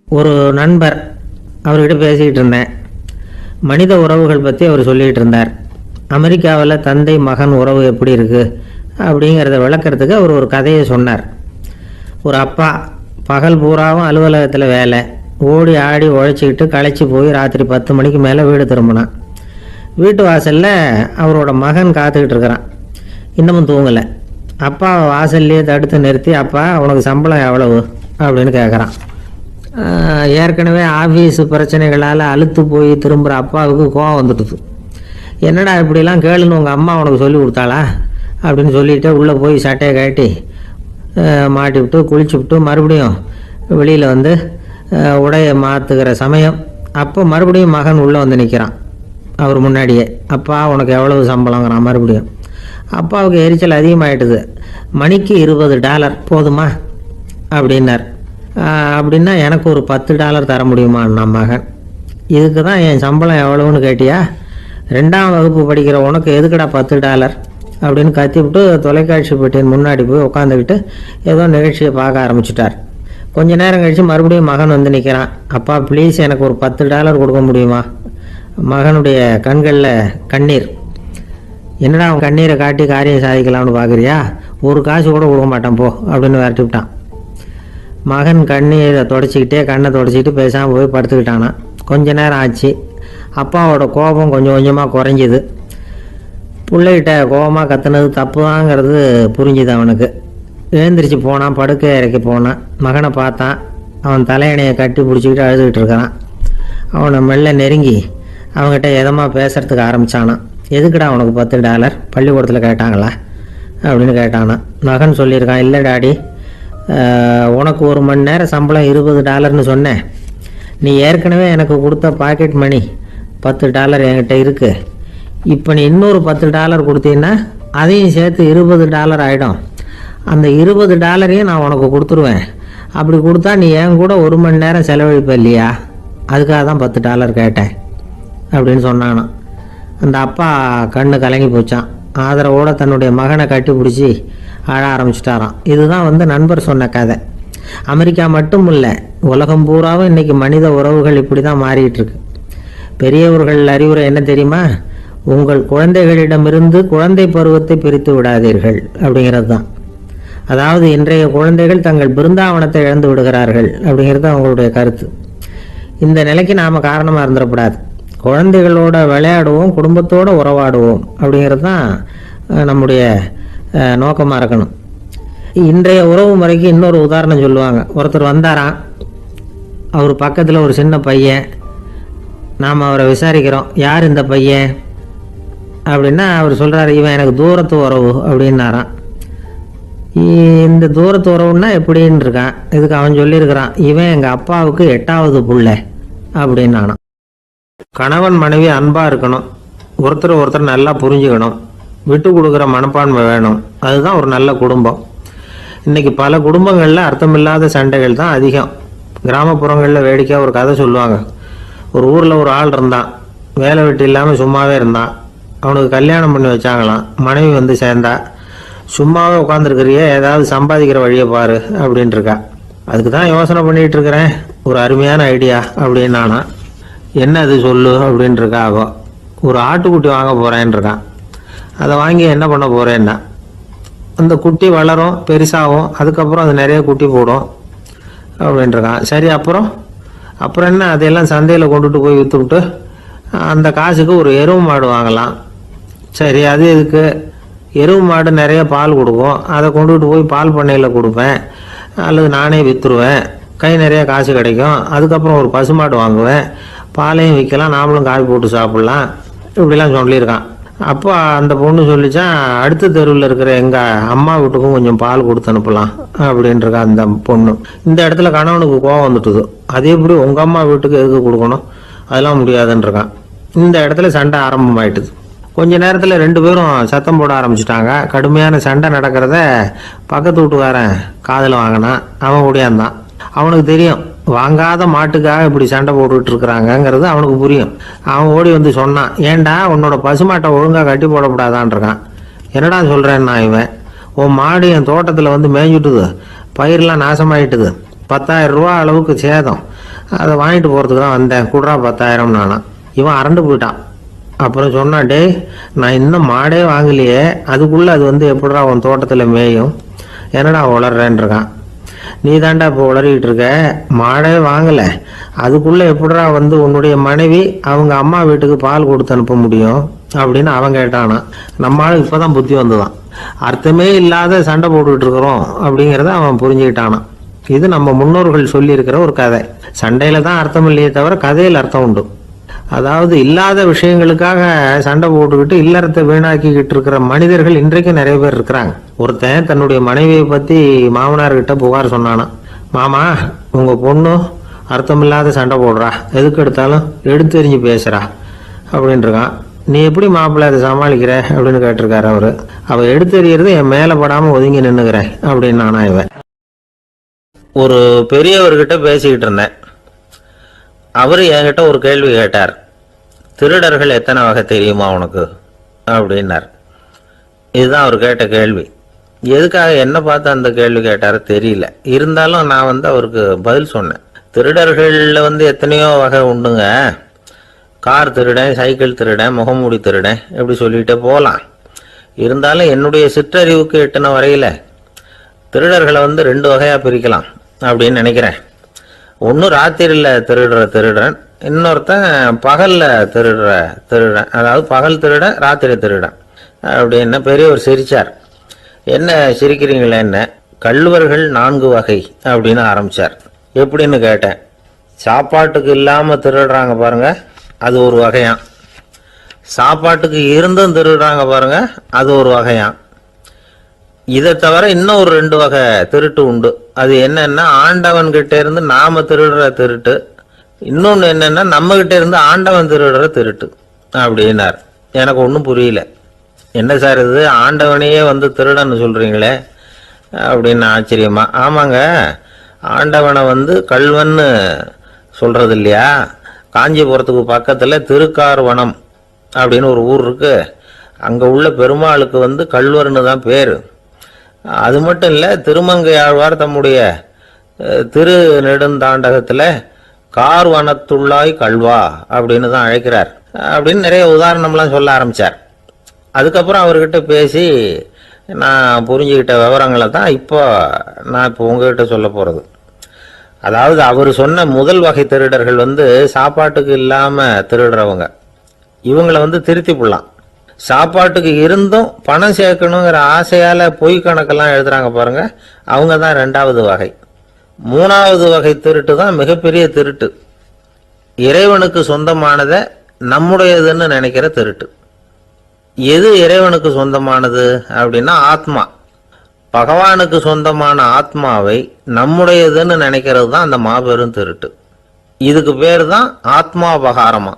ஒரு நண்பர் அவர்கிட்ட பேசிக்கிட்டு இருந்தேன். மனித உறவுகள் பற்றி அவர் சொல்லிகிட்டு இருந்தார். அமெரிக்காவில் தந்தை மகன் உறவு எப்படி இருக்குது அப்படிங்கிறத விளக்கிறதுக்கு அவர் ஒரு கதையை சொன்னார். ஒரு அப்பா பகல் பூராவும் அலுவலகத்தில் வேலை, ஓடி ஆடி உழைச்சிக்கிட்டு களைச்சி போய் ராத்திரி 10 மணிக்கு மேலே வீடு திரும்பினான். வீட்டு வாசலில் அவரோட மகன் காத்துக்கிட்டு இருக்கிறான். இன்னமும் தூங்கலை. அப்பா வாசல்லையே தடுத்து நிறுத்தி, அப்பா உனக்கு சம்பளம் எவ்வளவு அப்படின்னு கேட்குறான். ஏற்கனவே ஆஃபீஸு பிரச்சனைகளால் அழுத்து போய் திரும்புகிற அப்பாவுக்கு கோவம் வந்துடுது. என்னடா இப்படிலாம் கேளுன்னு உங்கள் அம்மா உனக்கு சொல்லி கொடுத்தாளா அப்படின்னு சொல்லிவிட்டு உள்ளே போய் சட்டையை கட்டி மாட்டி விட்டு குளிச்சு விட்டு மறுபடியும் வெளியில் வந்து உடையை மாற்றுகிற சமயம் அப்போ மறுபடியும் மகன் உள்ளே வந்து நிற்கிறான் அவர் முன்னாடியே. அப்பா உனக்கு எவ்வளவு சம்பளங்கிறான் மறுபடியும். அப்பாவுக்கு எரிச்சல் அதிகமாகிட்டுது. மணிக்கு $20 போதுமா அப்படின்னார். அப்படின்னா எனக்கு ஒரு $10 தர முடியுமான்னா மகன். இதுக்கு தான் என் சம்பளம் எவ்வளவுன்னு கேட்டியா? 2ஆம் வகுப்பு படிக்கிற உனக்கு எதுக்குடா $10 அப்படின்னு கத்திவிட்டு தொலைக்காட்சி பெட்டியின் முன்னாடி போய் உட்காந்துக்கிட்டு ஏதோ நிகழ்ச்சியை பார்க்க ஆரம்பிச்சிட்டார். கொஞ்ச நேரம் கழித்து மறுபடியும் மகன் வந்து நிற்கிறான். அப்பா ப்ளீஸ் எனக்கு ஒரு $10 கொடுக்க முடியுமா? மகனுடைய கண்களில் கண்ணீர். என்னடா அவன் கண்ணீரை காட்டி காரியம் சாதிக்கலாம்னு பார்க்குறியா? ஒரு காசு கூட கொடுக்க மாட்டான் போ அப்படின்னு விரட்டி விட்டான். மகன் கண்ணீரை தொடச்சிக்கிட்டே கண்ணை தொடச்சிக்கிட்டு பேசாமல் போய் படுத்துக்கிட்டானா. கொஞ்ச நேரம் ஆச்சு. அப்பாவோட கோபம் கொஞ்சம் கொஞ்சமாக குறைஞ்சிது. பிள்ளைகிட்ட கோபமாக கத்துனது தப்பு தாங்கிறது புரிஞ்சுது அவனுக்கு. எழுந்திரிச்சு போனான், படுக்கை இறக்கி போனான். மகனை பார்த்தான். அவன் தலையணையை கட்டி பிடிச்சிக்கிட்டு அழுதுகிட்டு இருக்கிறான். அவனை மெல்ல நெருங்கி அவங்ககிட்ட எதமாக பேசுகிறதுக்கு ஆரம்பித்தானான். எதுக்குடா உனக்கு $10 பள்ளிக்கூடத்தில் கேட்டாங்களா அப்படின்னு கேட்டானான். மகன் சொல்லியிருக்கான், இல்லை டாடி, உனக்கு 1 மணி நேரம் சம்பளம் $20ன்னு சொன்னேன். நீ ஏற்கனவே எனக்கு கொடுத்த பாக்கெட் மணி $10 என்கிட்ட இருக்குது. இப்போ நீ இன்னொரு $10 கொடுத்தீங்கன்னா அதையும் சேர்த்து $20 ஆகிடும். அந்த $20 நான் உனக்கு கொடுத்துருவேன். அப்படி கொடுத்தா நீ என் கூட 1 மணி நேரம் செலவழிப்ப இல்லையா? அதுக்காக தான் $10 கேட்டேன் அப்படின்னு சொன்னானான். அந்த அப்பா கண்ணு கலங்கி போச்சான். ஆதரவோடு தன்னுடைய மகனை கட்டி பிடிச்சி அழ ஆரம்பிச்சிட்டாராம். இதுதான் நண்பர் சொன்ன கதை. அமெரிக்கா மட்டும் இல்லை, உலகம் பூராவும் இன்றைக்கி மனித உறவுகள் இப்படி தான் மாறிக்கிட்டு இருக்கு. பெரியவர்கள் அறிவுரை என்ன தெரியுமா? உங்கள் குழந்தைகளிடமிருந்து குழந்தை பருவத்தை பிரித்து விடாதீர்கள் அப்படிங்கிறது தான். அதாவது இன்றைய குழந்தைகள் தங்கள் பிருந்தாவனத்தை இழந்து விடுகிறார்கள் அப்படிங்கிறது அவங்களுடைய கருத்து. இந்த நிலைக்கு நாம் காரணமாக இருந்துடக்கூடாது. குழந்தைகளோட விளையாடுவோம், குடும்பத்தோடு உறவாடுவோம் அப்படிங்கிறது தான் நம்முடைய நோக்கமாக இருக்கணும். இன்றைய உறவு முறைக்கு இன்னொரு உதாரணம் சொல்லுவாங்க. ஒருத்தர் வந்தாராம். அவர் பக்கத்தில் ஒரு சின்ன பையன். நாம் அவரை விசாரிக்கிறோம், யார் இந்த பையன் அப்படின்னா அவர் சொல்கிறார், இவன் எனக்கு தூரத்து உறவு அப்படின்னாராம். இந்த தூரத்து உறவுன்னா எப்படின்னு இருக்கான். இதுக்கு அவன் சொல்லியிருக்கிறான், இவன் எங்கள் அப்பாவுக்கு 8வது புள்ளை அப்படின்னானான். கணவன் மனைவி அன்பாக இருக்கணும், ஒருத்தர் நல்லா புரிஞ்சுக்கணும், விட்டு கொடுக்குற மனப்பான்மை வேணும். அதுதான் ஒரு நல்ல குடும்பம். இன்றைக்கி பல குடும்பங்களில் அர்த்தமில்லாத சண்டைகள் தான் அதிகம். கிராமப்புறங்களில் வேடிக்கையாக ஒரு கதை சொல்லுவாங்க. ஒரு ஊரில் ஒரு ஆள் இருந்தான். வேலை வெட்டி இல்லாமல் சும்மாவே இருந்தான். அவனுக்கு கல்யாணம் பண்ணி வச்சாங்களாம். மனைவி வந்து சேர்ந்தா. சும்மாவே உட்காந்துருக்கிறியே, ஏதாவது சம்பாதிக்கிற வழியை பாரு அப்படின்ட்டு இருக்கா. அதுக்கு தான் யோசனை பண்ணிகிட்டு இருக்கிறேன், ஒரு அருமையான ஐடியா அப்படின்னு நானா. என்ன அது சொல்லு அப்படின்ட்டுருக்கா. அவன் ஒரு ஆட்டுக்குட்டி வாங்க போகிறேன்னு இருக்கான். அதை வாங்கி என்ன பண்ண போகிறேன்னா, அந்த குட்டி வளரும், பெருசாகும், அதுக்கப்புறம் அது நிறைய குட்டி போடும் அப்படின்ட்டுருக்கான். சரி, அப்புறம் என்ன, அதையெல்லாம் சந்தையில் கொண்டுட்டு போய் விற்றுவிட்டு அந்த காசுக்கு ஒரு எருவு மாடு வாங்கலாம். சரி, அது எதுக்கு? எருவு மாடு நிறைய பால் கொடுக்கும், அதை கொண்டுகிட்டு போய் பால் பண்ணையில் கொடுப்பேன், அல்லது நானே விற்றுருவேன், கை நிறைய காசு கிடைக்கும். அதுக்கப்புறம் ஒரு பசுமாடு வாங்குவேன், பாலையும் விற்கலாம், நாமளும் காய் போட்டு சாப்பிட்லாம் இப்படிலாம் சொல்லியிருக்கான். அப்போ அந்த பொண்ணு சொல்லிச்சான், அடுத்த தெருவில் இருக்கிற எங்கள் அம்மா வீட்டுக்கும் கொஞ்சம் பால் கொடுத்து அனுப்பலாம் அப்படின்ட்டுருக்கா அந்த பொண்ணு. இந்த இடத்துல கணவனுக்கு கோவம் வந்துட்டுது. அதே எப்படி உங்கள் அம்மா வீட்டுக்கு எதுக்கு கொடுக்கணும், அதெல்லாம் முடியாதுன்றிருக்கான். இந்த இடத்துல சண்டை ஆரம்பமாயிட்டுது. கொஞ்ச நேரத்தில் 2 பேரும் சத்தம் போட ஆரம்பிச்சிட்டாங்க. கடுமையான சண்டை நடக்கிறத பக்கத்து வீட்டுக்காரன் காதில் வாங்கினான். அவன் ஓடியாந்தான். அவனுக்கு தெரியும், வாங்காத மாட்டுக்காக இப்படி சண்டை போட்டுக்கிட்டு இருக்கிறாங்கங்கிறது அவனுக்கு புரியும். அவன் ஓடி வந்து சொன்னான், ஏண்டா உன்னோட பசுமாட்டை ஒழுங்காக கட்டி போடக்கூடாதான்ருக்கான். என்னடா சொல்கிறேன்னா, இவன் உன் மாடு என் தோட்டத்தில் வந்து மேய்ஞ்சுட்டுது, பயிரெலாம் நாசமாயிட்டுது, 10,000 ரூபா அளவுக்கு சேதம், அதை வாங்கிட்டு போகிறதுக்கு தான் வந்தேன், குடுறா 10,000 நானா. இவன் அரண்டு போயிட்டான். அப்புறம் சொன்னான், டே நான் இன்னும் மாடே வாங்கலையே, அதுக்குள்ளே அது வந்து எப்படிடா உன் தோட்டத்தில் மேயும், என்னடா உளறேன் இருக்கான். நீ தாண்டா இப்போ உளறிக்கிட்டு இருக்க, மாடே வாங்கலை, அதுக்குள்ளே எப்படிடா வந்து உன்னுடைய மனைவி அவங்க அம்மா வீட்டுக்கு பால் கொடுத்து அனுப்ப முடியும் அப்படின்னு அவன் கேட்டானா. நம்மளால இப்போ தான் புத்தி வந்துதான், அர்த்தமே இல்லாத சண்டை போட்டுக்கிட்டு இருக்கிறோம் அப்படிங்கிறத அவன் புரிஞ்சுக்கிட்டானான். இது நம்ம முன்னோர்கள் சொல்லியிருக்கிற ஒரு கதை. சண்டையில தான் அர்த்தம் இல்லையே தவிர கதையில் அர்த்தம் உண்டு. அதாவது இல்லாத விஷயங்களுக்காக சண்டை போட்டுக்கிட்டு இல்லறத்தை வீணாக்கிக்கிட்டு இருக்கிற மனிதர்கள் இன்றைக்கு நிறைய பேர் இருக்கிறாங்க. ஒருத்தன் தன்னுடைய மனைவியை பற்றி மாமனார்கிட்ட புகார் சொன்னானா, மாமா உங்கள் பொண்ணு அர்த்தமில்லாத சண்டை போடுறா, எதுக்கு எடுத்தாலும் எடுத்து எறிஞ்சு பேசுகிறா அப்படின்னு இருக்கான். நீ எப்படி மாப்பிள்ளை அதை சமாளிக்கிற அப்படின்னு கேட்டிருக்காரு அவரு. அவள் எடுத்து எறிகிறது என் மேலே படாமல் ஒதுங்கி நின்றுக்கிறேன் அப்படின்னு நானா. இவன் ஒரு பெரியவர்கிட்ட பேசிக்கிட்டு இருந்தேன். அவர் என்கிட்ட ஒரு கேள்வி கேட்டார். திருடர்கள் எத்தனை வகை தெரியுமா உனக்கு அப்படின்னார். இதுதான் அவர் கேட்ட கேள்வி. எதுக்காக என்ன பார்த்து அந்த கேள்வி கேட்டாரு தெரியல. இருந்தாலும் நான் வந்து அவருக்கு பதில் சொன்னேன். திருடர்களில் வந்து எத்தனையோ வகை உண்டுங்க. கார் திருடன், சைக்கிள் திருடன், முகமூடி திருடன், எப்படி சொல்லிகிட்டே போகலாம். இருந்தாலும் என்னுடைய சிற்றறிவுக்கு எட்டின வரையில் திருடர்களை வந்து 2 வகையாக பிரிக்கலாம் அப்படின்னு நினைக்கிறேன். ஒன்று ராத்திரியில் திருடுற திருடன், இன்னொருத்தன் பகலில் திருடுற திருடன். அதாவது பகல் திருடன், ராத்திரி திருடன் அப்படின்னு பெரியவர் சிரிச்சார். என்ன சிரிக்கிறீங்களே, என்ன கள்வர்கள் 4 வகை அப்படின்னு ஆரம்பித்தார். எப்படின்னு கேட்டேன். சாப்பாட்டுக்கு இல்லாமல் திருடுறாங்க பாருங்க, அது ஒரு வகையான். சாப்பாட்டுக்கு இருந்தும் திருடுறாங்க பாருங்க, அது ஒரு வகையான். இதை தவிர இன்னும் ஒரு 2 வகை திருட்டு உண்டு. அது என்னன்னா, ஆண்டவன் கிட்ட இருந்து நாம திருடுற திருட்டு, இன்னொன்று என்னன்னா நம்ம கிட்ட இருந்து ஆண்டவன் திருடுற திருட்டு அப்படின்னார். எனக்கு ஒன்றும் புரியல. என்ன சார் இது, ஆண்டவனையே வந்து திருடன்னு சொல்றீங்களே அப்படின்னு ஆச்சரியமா. ஆமாங்க, ஆண்டவனை வந்து கள்வன்னு சொல்றது இல்லையா. காஞ்சிபுரத்துக்கு பக்கத்தில் திருக்கார்வனம் அப்படின்னு ஒரு ஊர் இருக்கு. அங்கே உள்ள பெருமாளுக்கு வந்து கள்வர்னு தான் பேர். அது மட்டும் இல்லை, திருமங்கையாழ்வார் தம்முடைய திரு நெடுந்தாண்டகத்தில் கார்வனத்துள்ளாய் கல்வா அப்படின்னு தான் அழைக்கிறார் அப்படின்னு நிறைய உதாரணம்லாம் சொல்ல ஆரம்பித்தார். அதுக்கப்புறம் அவர்கிட்ட பேசி நான் புரிஞ்சுக்கிட்ட விவரங்களை தான் இப்போ உங்ககிட்ட சொல்ல போகிறது. அதாவது அவர் சொன்ன முதல் வகை திருடர்கள் வந்து சாப்பாட்டுக்கு இல்லாமல் திருடுறவங்க. இவங்களை வந்து திருத்தி போடலாம். சாப்பாட்டுக்கு இருந்தும் பணம் சேர்க்கணுங்கிற ஆசையால் பொய் கணக்கெல்லாம் எழுதுறாங்க பாருங்க, அவங்க தான் 2வது வகை. 3வது வகை திருட்டு தான் மிகப்பெரிய திருட்டு. இறைவனுக்கு சொந்தமானதை நம்முடையதுன்னு நினைக்கிற திருட்டு. எது இறைவனுக்கு சொந்தமானது அப்படின்னா ஆத்மா. பகவானுக்கு சொந்தமான ஆத்மாவை நம்முடையதுன்னு நினைக்கிறது தான் அந்த மாபெரும் திருட்டு. இதுக்கு பேர் தான் ஆத்மாபகாரமா.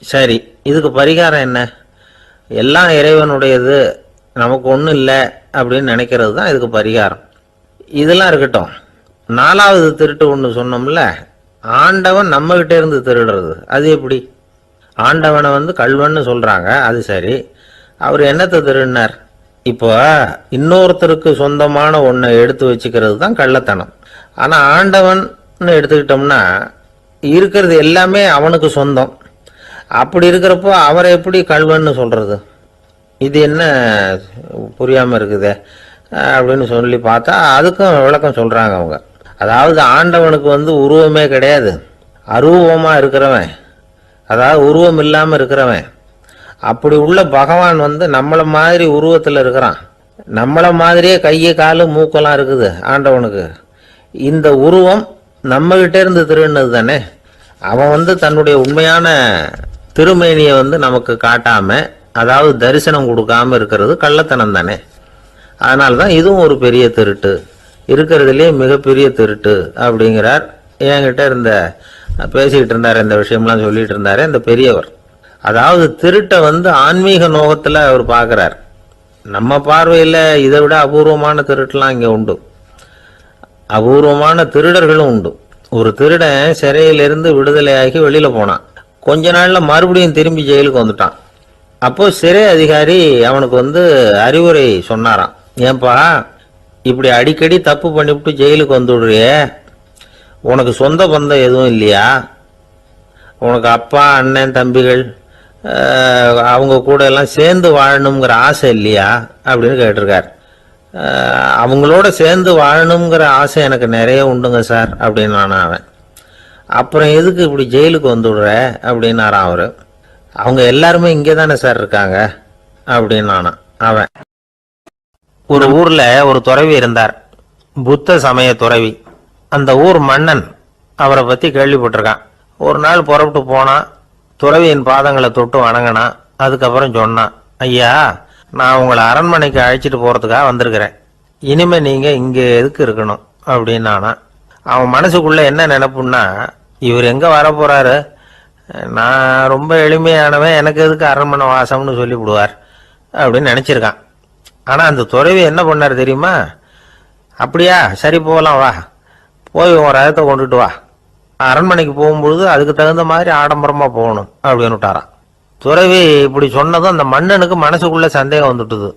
சரி, இதுக்கு பரிகாரம் என்ன? எல்லாம் இறைவனுடையது, நமக்கு ஒன்றும் இல்லை அப்படின்னு நினைக்கிறது தான் இதுக்கு பரிகாரம். இதெல்லாம் இருக்கட்டும். 4வது திருட்டு ஒன்று சொன்னோம்ல, ஆண்டவன் நம்மகிட்ட இருந்து திருடுறது. அது எப்படி? ஆண்டவனை வந்து கள்வன்னு சொல்றாங்க, அது சரி. அவர் என்னத்தை திருடினார்? இப்போ இன்னொருத்தருக்கு சொந்தமான ஒன்றை எடுத்து வச்சுக்கிறது தான் கள்ளத்தனம். ஆனால் ஆண்டவன் எடுத்துக்கிட்டோம்னா இருக்கிறது எல்லாமே அவனுக்கு சொந்தம். அப்படி இருக்கிறப்போ அவரை எப்படி கள்வன்னு சொல்றது? இது என்ன புரியாமல் இருக்குதே அப்படின்னு சொல்லி பார்த்தா அதுக்கும் விளக்கம் சொல்றாங்க அவங்க. அதாவது ஆண்டவனுக்கு வந்து உருவமே கிடையாது, அரூபமாக இருக்கிறவன், அதாவது உருவம் இல்லாமல் இருக்கிறவன். அப்படி உள்ள பகவான் வந்து நம்மளை மாதிரி உருவத்தில் இருக்கிறான். நம்மளை மாதிரியே கையை காலு மூக்கெல்லாம் இருக்குது ஆண்டவனுக்கு. இந்த உருவம் நம்மகிட்ட இருந்து திருடினது தானே. அவன் வந்து தன்னுடைய உண்மையான திருமேனியை வந்து நமக்கு காட்டாம, அதாவது தரிசனம் கொடுக்காம இருக்கிறது கள்ளத்தனம் தானே. அதனால தான் இதுவும் ஒரு பெரிய திருட்டு, இருக்கிறதுலே மிகப்பெரிய திருட்டு அப்படிங்கிறார். என்கிட்ட இருந்த பேசிக்கிட்டு இருந்தார், இந்த விஷயம்லாம் சொல்லிட்டு இருந்தாரு இந்த பெரியவர். அதாவது திருட்டை வந்து ஆன்மீக நோகத்தில் அவர் பார்க்குறார். நம்ம பார்வையில் இதை விட அபூர்வமான திருட்டுலாம் இங்கே உண்டு, அபூர்வமான திருடர்களும் உண்டு. ஒரு திருடன் சிறையிலிருந்து விடுதலையாகி வெளியில் போனான். கொஞ்ச நாளில் மறுபடியும் திரும்பி ஜெயிலுக்கு வந்துட்டான். அப்போது சிறை அதிகாரி அவனுக்கு வந்து அறிவுரை சொன்னாராம். ஏன்பா இப்படி அடிக்கடி தப்பு பண்ணிவிட்டு ஜெயிலுக்கு வந்துடுறியே, உனக்கு சொந்த பந்தம் எதுவும் இல்லையா? உனக்கு அப்பா, அண்ணன், தம்பிகள் அவங்க கூட எல்லாம் சேர்ந்து வாழணுங்கிற ஆசை இல்லையா அப்படின்னு கேட்டிருக்கார். அவங்களோட சேர்ந்து வாழணுங்கிற ஆசை எனக்கு நிறைய உண்டுங்க சார் அப்படின்னு அவன். அப்புறம் எதுக்கு இப்படி ஜெயிலுக்கு வந்துவிடுற அப்படின்னாரான் அவரு. அவங்க எல்லாருமே இங்கே தானே சார் இருக்காங்க அப்படின்னு அவன். ஒரு ஊர்ல ஒரு துறவி இருந்தார், புத்த சமய துறவி. அந்த ஊர் மன்னன் அவரை பத்தி கேள்விப்பட்டிருக்கான். ஒரு நாள் புறப்பட்டு போனான், துறவியின் பாதங்களை தொட்டு வணங்கினான். அதுக்கப்புறம் சொன்னான், ஐயா, நான் உங்களை அரண்மனைக்கு அழைச்சிட்டு போறதுக்காக வந்திருக்கிறேன். இனிமே நீங்க இங்க எதுக்கு இருக்கணும் அப்படின்னு அவன் மனசுக்குள்ள என்ன நினைப்புன்னா, இவர் எங்க வர போறாரு, நான் ரொம்ப எளிமையானவன், எனக்கு எதுக்கு அரண்மனை வாசம்னு சொல்லி விடுவார் அப்படின்னு நினைச்சிருக்கான். ஆனா அந்த துறவி என்ன பண்ணார் தெரியுமா? அப்படியா, சரி போகலாம், வா, போய் உன் ரதத்தை கொண்டுட்டு வா, அரண்மனைக்கு போகும்பொழுது அதுக்கு தகுந்த மாதிரி ஆடம்பரமா போகணும் அப்படின்னு விட்டாரான். துறவி இப்படி சொன்னதும் அந்த மன்னனுக்கு மனசுக்குள்ள சந்தேகம் வந்துட்டுது.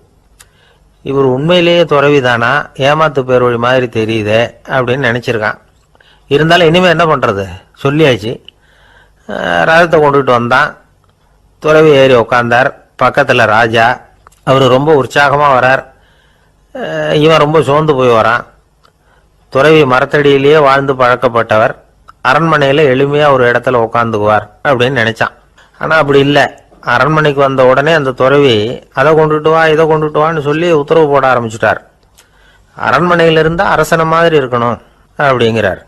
இவர் உண்மையிலேயே துறவி தானா, ஏமாத்து பேர் வழி மாதிரி தெரியுதே அப்படின்னு நினைச்சிருக்கான். இருந்தாலும் இனிமே என்ன பண்றது, சொல்லியாச்சு. ரதத்தை கொண்டுட்டு வந்தான். துறவி ஏறி உக்காந்தார். பக்கத்துல ராஜா. அவரு ரொம்ப உற்சாகமா வரார். இவன் ரொம்ப சோர்ந்து போய் வரான். துறவி மரத்தடியிலேயே வாழ்ந்து பழக்கப்பட்டவர், அரண்மனையில எளிமையா ஒரு இடத்துல உட்காந்துக்குவார் அப்படின்னு நினைச்சான். ஆனா அப்படி இல்லை. அரண்மனைக்கு வந்த உடனே அந்த துறவி அதை கொண்டுட்டு வா, இதை கொண்டுட்டு வான்னு சொல்லி உத்தரவு போட ஆரம்பிச்சுட்டார். அரண்மனையில இருந்தா அரசனை மாதிரி இருக்கணும் அப்படிங்கிறார்.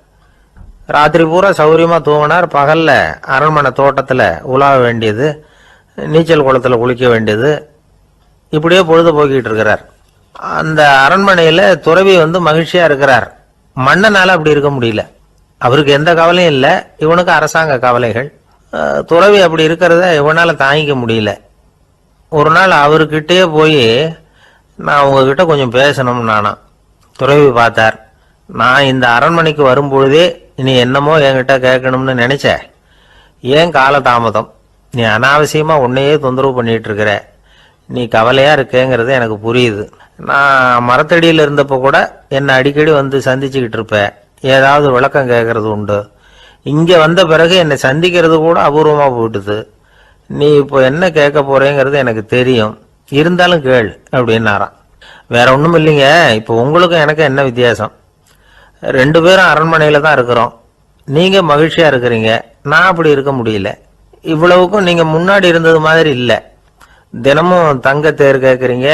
ராத்திரி பூரா சௌரியமா தூங்கினார். பகல்ல அரண்மனை தோட்டத்துல உலாவ வேண்டியது, நீச்சல் குளத்துல குளிக்க வேண்டியது, இப்படியே பொழுது போக்கிட்டு இருக்கிறார். அந்த அரண்மனையில துறவி மகிழ்ச்சியா இருக்கிறார். மன்னனால அப்படி இருக்க முடியல. அவருக்கு எந்த கவலையும் இல்லை, இவனுக்கு அரசாங்க கவலைகள். துறவி அப்படி இருக்கிறத இவனால தாங்கிக்க முடியல. ஒரு நாள் அவர்கிட்டயே போய், நான் உங்ககிட்ட கொஞ்சம் பேசணும். துறவி பார்த்தார். நான் இந்த அரண்மனைக்கு வரும்பொழுதே நீ என்னமோ என்கிட்ட கேட்கணும்னு நினைச்ச, ஏன் காலதாமதம்? நீ அனாவசியமா உன்னையே தொந்தரவு பண்ணிட்டு இருக்கிற, நீ கவலையா இருக்கேங்கிறது எனக்கு புரியுது. நான் மரத்தடியில் இருந்தப்ப கூட என்னை அடிக்கடி சந்திச்சுக்கிட்டு இருப்ப, ஏதாவது விளக்கம் கேட்கறது உண்டு. இங்க வந்த பிறகு என்னை சந்திக்கிறது கூட அபூர்வமா போயிட்டுது. நீ இப்போ என்ன கேட்க போறேங்கிறது எனக்கு தெரியும், இருந்தாலும் கேள் அப்படின்னாராம். வேற ஒண்ணும் இல்லைங்க, இப்போ உங்களுக்கும் எனக்கு என்ன வித்தியாசம்? 2 பேரும் அரண்மனையில தான் இருக்கிறோம். நீங்க மகிழ்ச்சியா இருக்கிறீங்க, நான் அப்படி இருக்க முடியல. இவ்வளவுக்கும் நீங்க முன்னாடி இருந்தது மாதிரி இல்லை. தினமும் தங்க தேர் கேட்குறீங்க,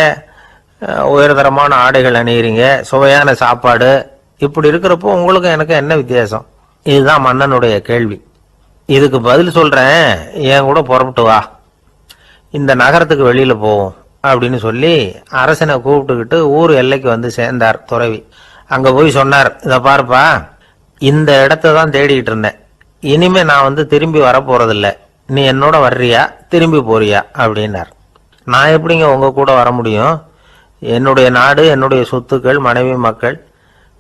உயர்தரமான ஆடைகள் அணிகிறீங்க, சுவையான சாப்பாடு. இப்படி இருக்கிறப்போ உங்களுக்கு எனக்கு என்ன வித்தியாசம்? இதுதான் மன்னனுடைய கேள்வி. இதுக்கு பதில் சொல்றேன், என் கூட புறப்பட்டு வா, இந்த நகரத்துக்கு வெளியில போவோம் அப்படின்னு சொல்லி அரசனை கூப்பிட்டுக்கிட்டு ஊர் எல்லைக்கு சேர்ந்தார் துறவி. அங்க போய் சொன்னார், இதை பாருப்பா, இந்த இடத்த தான் தேடிக்கிட்டு இருந்தேன். இனிமே நான் திரும்பி வர போறதில்ல. நீ என்னோட வர்றியா, திரும்பி போறியா அப்படின்னார். நான் எப்படிங்க உங்க கூட வர முடியும்? என்னுடைய நாடு, என்னுடைய சொத்துக்கள், மனைவி, மக்கள்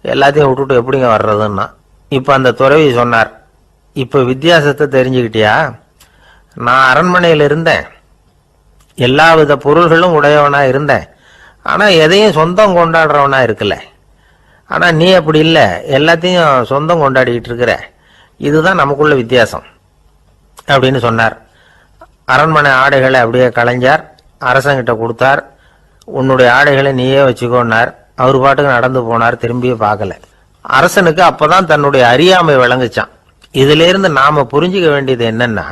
எல்லாத்தையும் விட்டுட்டு எப்படிங்க வர்றதுன்னா. இப்ப அந்த துறவி சொன்னார், இப்ப வித்தியாசத்தை தெரிஞ்சுக்கிட்டியா? நான் அரண்மனையில் இருந்தேன், எல்லா வித பொருள்களும் உடையவனா இருந்தேன், ஆனா எதையும் சொந்தம் கொண்டாடுறவனா இருக்கல. ஆனா நீ அப்படி இல்லை, எல்லாத்தையும் சொந்தம் கொண்டாடிக்கிட்டு இருக்கிற. இதுதான் நமக்குள்ள வித்தியாசம் அப்படின்னு சொன்னார். அரண்மனை ஆடைகளை அப்படியே கலைஞர் அரசங்கிட்ட கொடுத்தார். உன்னுடைய ஆடைகளை நீயே வச்சுக்கோன்னார். அவர் பாட்டுக்கு நடந்து போனார், திரும்பியே பார்க்கல. அரசனுக்கு அப்பதான் தன்னுடைய அறியாமை விளங்குச்சான். இதுல இருந்து நாம புரிஞ்சுக்க வேண்டியது என்னன்னா,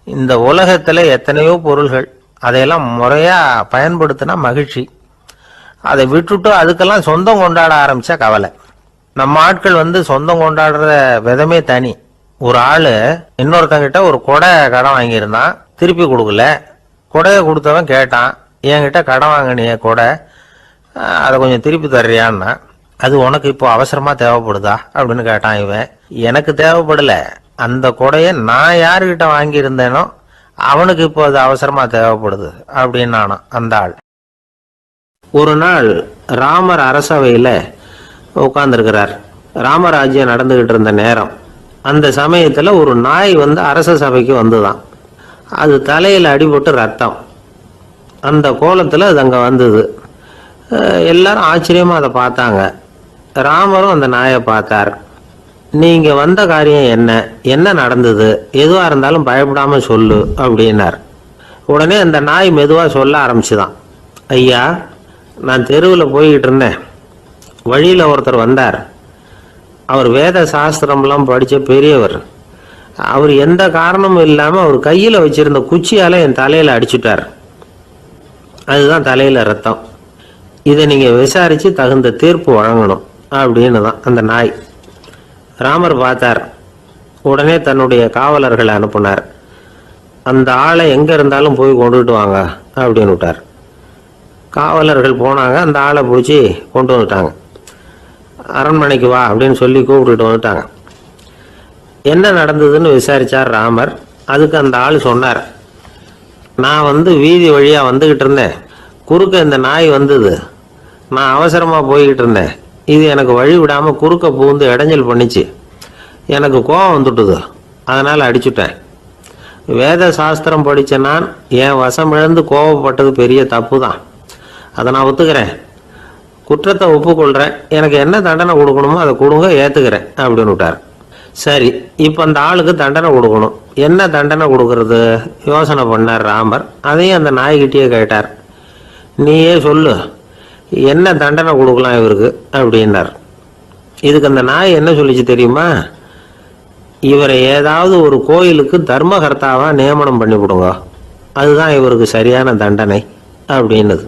இந்த உலகத்துல எத்தனையோ பொருள்கள், அதையெல்லாம் முறையா பயன்படுத்தினா மகிழ்ச்சி. அதை விட்டுட்டு அதுக்கெல்லாம் சொந்தம் கொண்டாட ஆரம்பிச்சா கவலை. நம்ம ஆட்கள் சொந்தம் கொண்டாடுற விதமே தனி. ஒரு ஆளு இன்னொருத்தங்கிட்ட ஒரு கொடை கடன் வாங்கியிருந்தான், திருப்பி கொடுக்கல. கொடையை கொடுத்தவன் கேட்டான், என்கிட்ட கடன் வாங்கினிய கொடை, அதை கொஞ்சம் திருப்பி தர்றியான்னா. அது உனக்கு இப்போ அவசரமா தேவைப்படுதா அப்படின்னு கேட்டான் இவன். எனக்கு தேவைப்படல, அந்த கொடையை நான் யாருக்கிட்ட வாங்கியிருந்தேனோ அவனுக்கு இப்போ அது அவசரமா தேவைப்படுது அப்படின்னு அந்த ஆள். ஒரு நாள் ராமர் அரசவையில உட்கார்ந்துருக்கிறார். ராமராஜ்யம் நடந்துகிட்டு இருந்த நேரம். அந்த சமயத்துல ஒரு நாய் அரச சபைக்கு வந்துதான். அது தலையில அடிபட்டு ரத்தம். அந்த கோலத்துல அது அங்க வந்தது. எல்லாரும் ஆச்சரியமா அதை பார்த்தாங்க. ராமரும் அந்த நாயை பார்த்தார். நீங்கள் வந்த காரியம் என்ன, என்ன நடந்தது, எதுவாக இருந்தாலும் பயப்படாமல் சொல்லு அப்படின்னார். உடனே அந்த நாய் மெதுவாக சொல்ல ஆரம்பிச்சுதான். ஐயா, நான் தெருவில் போய்கிட்டு இருந்தேன். வழியில் ஒருத்தர் வந்தார். அவர் வேத சாஸ்திரம்லாம் படித்த பெரியவர். அவர் எந்த காரணமும் இல்லாமல் அவர் கையில் வச்சிருந்த குச்சியால் என் தலையில் அடிச்சுட்டார். அதுதான் தலையில் ரத்தம். இதை நீங்கள் விசாரித்து தகுந்த தீர்ப்பு வழங்கணும் அப்படின்னு தான் அந்த நாய். ராமர் பார்த்தார். உடனே தன்னுடைய காவலர்களை அனுப்புனார். அந்த ஆளை எங்கே இருந்தாலும் போய் கொண்டுகிட்டு வாங்க அப்படின்னு விட்டார். காவலர்கள் போனாங்க. அந்த ஆளை பிடிச்சி கொண்டு வந்துட்டாங்க. அரண்மனைக்கு வா அப்படின்னு சொல்லி கூப்பிட்டுட்டு வந்துட்டாங்க. என்ன நடந்ததுன்னு விசாரித்தார் ராமர். அதுக்கு அந்த ஆள் சொன்னார், நான் வீதி வழியாக வந்துக்கிட்டு இருந்தேன். குறுக்க இந்த நாய் வந்தது. நான் அவசரமாக போய்கிட்டு இருந்தேன். இது எனக்கு வழி விடாமல் குறுக்க பூந்து இடைஞ்சல் பண்ணிச்சு. எனக்கு கோபம் வந்துட்டுது. அதனால் அடிச்சுட்டேன். வேத சாஸ்திரம் படித்த நான் என் வசம் இழந்து கோபப்பட்டது பெரிய தப்பு தான். அதை நான் ஒத்துக்கிறேன். குற்றத்தை ஒப்புக்கொள்கிறேன். எனக்கு என்ன தண்டனை கொடுக்கணுமோ அதை கொடுங்க, ஏற்றுக்கிறேன் அப்படின்னு விட்டார். சரி, இப்போ அந்த ஆளுக்கு தண்டனை கொடுக்கணும். என்ன தண்டனை கொடுக்கறது யோசனை பண்ணார் ராமர். அதையும் அந்த நாய்கிட்டே கேட்டார். நீயே சொல்லு, என்ன தண்டனை கொடுக்கலாம் இவருக்கு அப்படின்னார். இதுக்கு அந்த நாய் என்ன சொல்லிச்சு தெரியுமா? இவரை ஏதாவது ஒரு கோயிலுக்கு தர்மகர்த்தாவாக நியமனம் பண்ணி கொடுங்க, அதுதான் இவருக்கு சரியான தண்டனை அப்படின்னுது.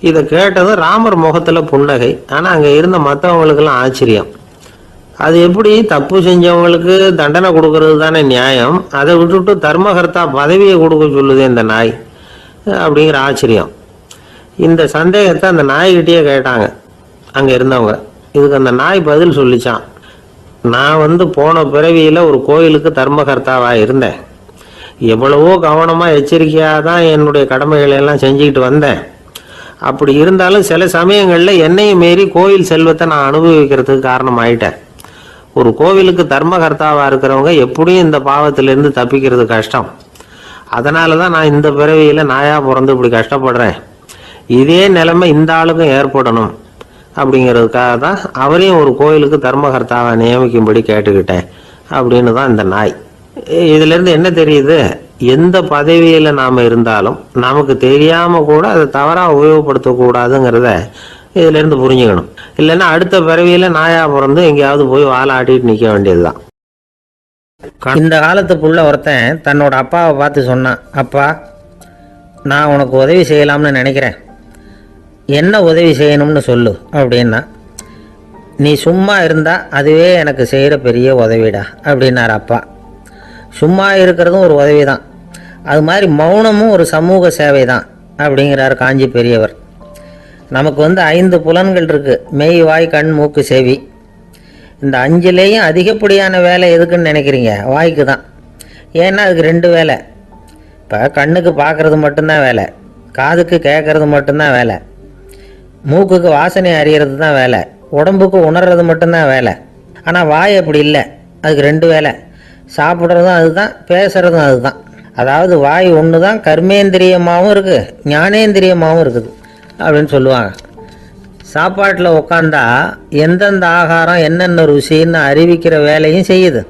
இதை கேட்டதும் ராமர் முகத்தில் புன்னகை. ஆனால் அங்கே இருந்த மற்றவங்களுக்கெல்லாம் ஆச்சரியம். அது எப்படி, தப்பு செஞ்சவங்களுக்கு தண்டனை கொடுக்கறது தானே நியாயம், அதை விட்டுட்டு தர்மகர்த்தா பதவியை கொடுக்க சொல்லுது இந்த நாய் அப்படிங்கிற ஆச்சரியம். இந்த சந்தேகத்தை அந்த நாய்கிட்டே கேட்டாங்க அங்கே இருந்தவங்க. இதுக்கு அந்த நாய் பதில் சொல்லிச்சான். நான் போன பிறவியில் ஒரு கோயிலுக்கு தர்மகர்த்தாவாக இருந்தேன். எவ்வளவோ கவனமாக எச்சரிக்கையாக தான் என்னுடைய கடமைகளை எல்லாம் செஞ்சுக்கிட்டு வந்தேன். அப்படி இருந்தாலும் சில சமயங்களில் என்னையும் மீறி கோயில் செல்வத்தை நான் அனுபவிக்கிறதுக்கு காரணமாயிட்டேன். ஒரு கோவிலுக்கு தர்மகர்த்தாவாக இருக்கிறவங்க எப்படியும் இந்த பாவத்திலேருந்து தப்பிக்கிறது கஷ்டம். அதனால தான் நான் இந்த பிறவியில் நாயாக பிறந்து இப்படி கஷ்டப்படுறேன். இதே நிலைமை இந்த ஆளுக்கும் ஏற்படணும் அப்படிங்கிறதுக்காக தான் அவரையும் ஒரு கோயிலுக்கு தர்மகர்த்தாவை நியமிக்கும்படி கேட்டுக்கிட்டேன் அப்படின்னு தான் இந்த நாய். இதிலேருந்து என்ன தெரியுது? எந்த பதவியில் நாம் இருந்தாலும் நமக்கு தெரியாமல் கூட அதை தவறாக உபயோகப்படுத்தக்கூடாதுங்கிறத இதிலேருந்து புரிஞ்சுக்கணும். இல்லைன்னா அடுத்த பிறவியில் நாயாக பிறந்து எங்கேயாவது போய் வாழை ஆட்டிட்டு நிற்க வேண்டியது தான். இந்த காலத்து புள்ள ஒருத்தன் தன்னோட அப்பாவை பார்த்து சொன்னான், அப்பா, நான் உனக்கு உதவி செய்யலாம்னு நினைக்கிறேன். என்ன உதவி செய்யணும்னு சொல்லு அப்படின்னா. நீ சும்மா இருந்தால் அதுவே எனக்கு செய்கிற பெரிய உதவிடா அப்படின்னார் அப்பா. சும்மா இருக்கிறதும் ஒரு உதவி தான். அது மாதிரி மௌனமும் ஒரு சமூக சேவை தான் அப்படிங்கிறார் காஞ்சி பெரியவர். நமக்கு 5 புலன்கள் இருக்குது. மெய், வாய், கண், மூக்கு, செவி. இந்த 5லேயும் அதிகப்படியான வேலை எதுக்குன்னு நினைக்கிறீங்க? வாய்க்கு தான். ஏன்னா அதுக்கு 2 வேலை. இப்போ கண்ணுக்கு பார்க்குறது மட்டும்தான் வேலை, காதுக்கு கேட்குறது மட்டும்தான் வேலை, மூக்குக்கு வாசனை அறியறது தான் வேலை, உடம்புக்கு உணர்றது மட்டும்தான் வேலை. ஆனால் வாய் அப்படி இல்லை. அதுக்கு 2 வேலை. சாப்பிட்றதும் அதுதான், பேசுகிறதும் அதுதான். அதாவது வாய் ஒன்று தான் கர்மேந்திரியமாகவும் இருக்குது, ஞானேந்திரியமாகவும் இருக்குது அப்படின்னு சொல்லுவாங்க. சாப்பாட்டில் உட்காந்தா எந்தெந்த ஆகாரம் என்னென்ன ருசின்னு அறிவிக்கிற வேலையும் செய்யுது.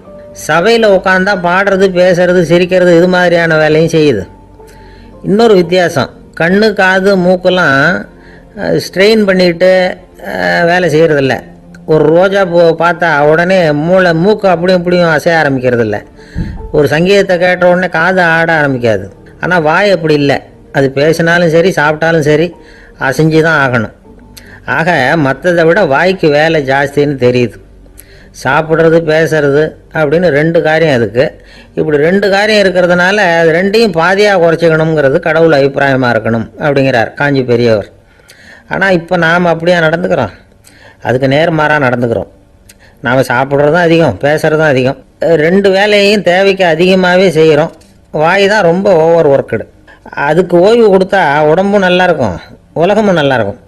சபையில் உட்காந்தா பாடுறது, பேசுறது, சிரிக்கிறது, இது மாதிரியான வேலையும் செய்யுது. இன்னொரு வித்தியாசம், கண்ணு, காது, மூக்கெல்லாம் ஸ்ட்ரெயின் பண்ணிக்கிட்டு வேலை செய்கிறதில்ல. ஒரு ரோஜா பூ பார்த்தா உடனே மூக்கு அப்படியும் இப்படியும் அசைய ஆரம்பிக்கிறதில்ல. ஒரு சங்கீதத்தை கேட்ட உடனே காது ஆட ஆரம்பிக்காது. ஆனால் வாய் அப்படி இல்லை. அது பேசினாலும் சரி, சாப்பிட்டாலும் சரி, அசைஞ்சு தான் ஆகணும். ஆக மற்றதை விட வாய்க்கு வேலை ஜாஸ்தின்னு தெரியுது. சாப்பிட்றது, பேசுறது அப்படின்னு 2 காரியம் அதுக்கு. இப்படி 2 காரியம் இருக்கிறதுனால அது 2ஐயும் பாதியாக குறைச்சிக்கணுங்கிறது கடவுள் அபிப்பிராயமாக இருக்கணும் அப்படிங்கிறார் காஞ்சி பெரியவர். ஆனால் இப்போ நாம் அப்படியே நடந்துக்கிறோம். அதுக்கு நேர்மாறாக நடந்துக்கிறோம். நாம் சாப்பிட்றதும் அதிகம், பேசுகிறதும் அதிகம். 2 வேலையையும் தேவைக்கு அதிகமாகவே செய்கிறோம். வாய் தான் ரொம்ப ஓவர் ஒர்க்குடு. அதுக்கு ஓய்வு கொடுத்தா உடம்பும் நல்லாயிருக்கும், உலகமும் நல்லாயிருக்கும்.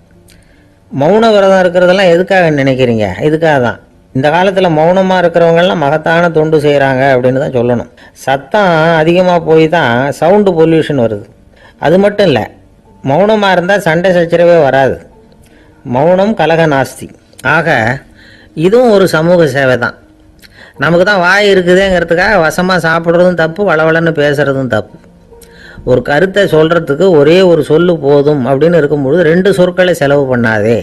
மௌன விரதம் இருக்கிறதெல்லாம் எதுக்காக நினைக்கிறீங்க? இதுக்காக தான். இந்த காலத்தில் மௌனமாக இருக்கிறவங்கெல்லாம் மகத்தான தொண்டு செய்கிறாங்க அப்படின்னு தான் சொல்லணும். சத்தம் அதிகமாக போய் தான் சவுண்டு பொல்யூஷன் வருது. அது மட்டும் இல்லை, மௌனமாக இருந்தால் சண்டை சச்சரவே வராது. மௌனம் கலக நாஸ்தி. ஆக இதுவும் ஒரு சமூக சேவை தான். நமக்கு தான் வாய் இருக்குதுங்கிறதுக்காக வசமாக சாப்பிட்றதும் தப்பு, வளவளன்னு பேசுகிறதும் தப்பு. ஒரு கருத்தை சொல்கிறதுக்கு ஒரே ஒரு சொல்லு போதும் அப்படின்னு இருக்கும்பொழுது 2 சொற்களை செலவு பண்ணாதே.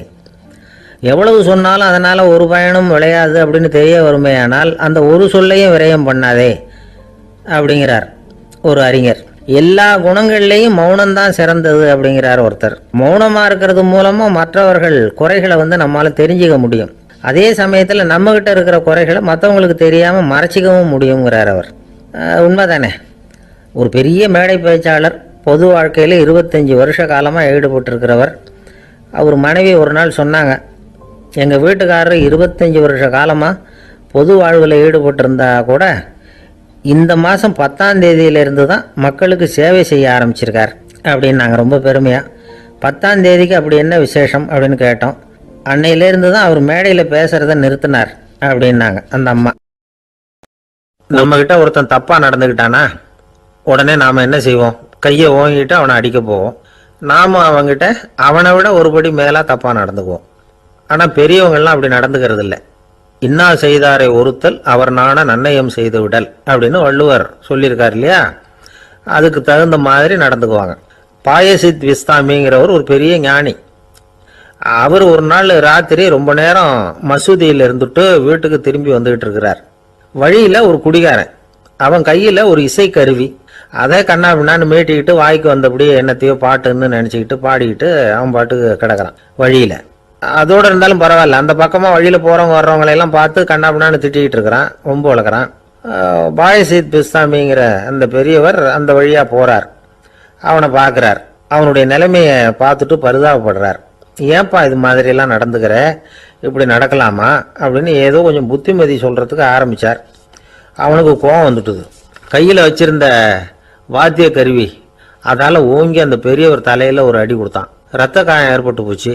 எவ்வளவு சொன்னாலும் அதனால் ஒரு பயனும் விளையாது அப்படின்னு தெரிய வருமேயானால் அந்த ஒரு சொல்லையும் விரயம் பண்ணாதே அப்படிங்கிறார் ஒரு அறிஞர். எல்லா குணங்கள்லேயும் மௌனம்தான் சிறந்தது அப்படிங்கிறார் ஒருத்தர். மௌனமாக இருக்கிறது மூலமாக மற்றவர்கள் குறைகளை நம்மளால் தெரிஞ்சிக்க முடியும். அதே சமயத்தில் நம்மக்கிட்ட இருக்கிற குறைகளை மற்றவங்களுக்கு தெரியாமல் மறைச்சிக்கவும் முடியுங்கிறார் அவர். உண்மைதானே? ஒரு பெரிய மேடை பேச்சாளர், பொது வாழ்க்கையில் 25 வருஷ காலமாக ஈடுபட்டிருக்கிறவர். அவர் மனைவி ஒரு நாள் சொன்னாங்க, எங்கள் வீட்டுக்காரர் 25 வருஷ காலமாக பொது வாழ்வில் ஈடுபட்டிருந்தா கூட இந்த மாதம் 10ஆம் தேதியிலிருந்து தான் மக்களுக்கு சேவை செய்ய ஆரம்பிச்சிருக்கார் அப்படின்னு நாங்கள் ரொம்ப பெருமையாக. 10ஆம் தேதிக்கு அப்படி என்ன விசேஷம் அப்படின்னு கேட்டோம். அன்னையிலேருந்து தான் அவர் மேடையில் பேசுகிறத நிறுத்தினார் அப்படின்னாங்க அந்த அம்மா. நம்மக்கிட்ட ஒருத்தன் தப்பாக நடந்துக்கிட்டானா உடனே நாம் என்ன செய்வோம்? கையை ஓங்கிட்டு அவனை அடிக்க போவோம். நாம் அவங்ககிட்ட அவனை விட ஒருபடி மேலாக தப்பாக நடந்துக்குவோம். ஆனால் பெரியவங்கள்லாம் அப்படி நடந்துக்கிறது இல்லை. இன்னா செய்தாரை ஒருத்தல் அவர் நாண நன்னயம் செய்து விடல் அப்படின்னு வள்ளுவர் சொல்லியிருக்கார் இல்லையா? அதுக்கு தகுந்த மாதிரி நடந்துக்குவாங்க. பாயசித் விஸ்தாமிங்கிறவர் ஒரு பெரிய ஞானி. அவர் ஒரு நாள் ராத்திரி ரொம்ப நேரம் மசூதியில் இருந்துட்டு வீட்டுக்கு திரும்பி வந்துகிட்டு இருக்கிறார். வழியில் ஒரு குடிகாரன், அவன் கையில் ஒரு இசைக்கருவி, அதை கண்ணா பின்னான்னு மீட்டிக்கிட்டு வாய்க்கு வந்தபடி என்னத்தையோ பாட்டுன்னு நினச்சிக்கிட்டு பாடிக்கிட்டு அவன் பாட்டுக்கு கிடக்கிறான் வழியில். அதோடு இருந்தாலும் பரவாயில்ல, அந்த பக்கமாக வழியில் போகிறவங்க வர்றவங்களையெல்லாம் பார்த்து கண்ணா பின்னான்னு திட்டிக்கிட்டு இருக்கிறான், ரொம்ப வளர்க்குறான். பாயசித் பிஸ்தாமிங்கிற அந்த பெரியவர் அந்த வழியாக போகிறார். அவனை பார்க்குறார். அவனுடைய நிலைமையை பார்த்துட்டு பரிதாபப்படுறார். ஏன்பா இது மாதிரியெல்லாம் நடந்துக்கிற, இப்படி நடக்கலாமா அப்படின்னு ஏதோ கொஞ்சம் புத்திமதி சொல்கிறதுக்கு ஆரம்பித்தார். அவனுக்கு கோபம் வந்துட்டுது. கையில் வச்சிருந்த வாத்திய கருவி அதால் ஓங்கி அந்த பெரியவர் தலையில் ஒரு அடி கொடுத்தான். ரத்த காயம் ஏற்பட்டு போச்சு.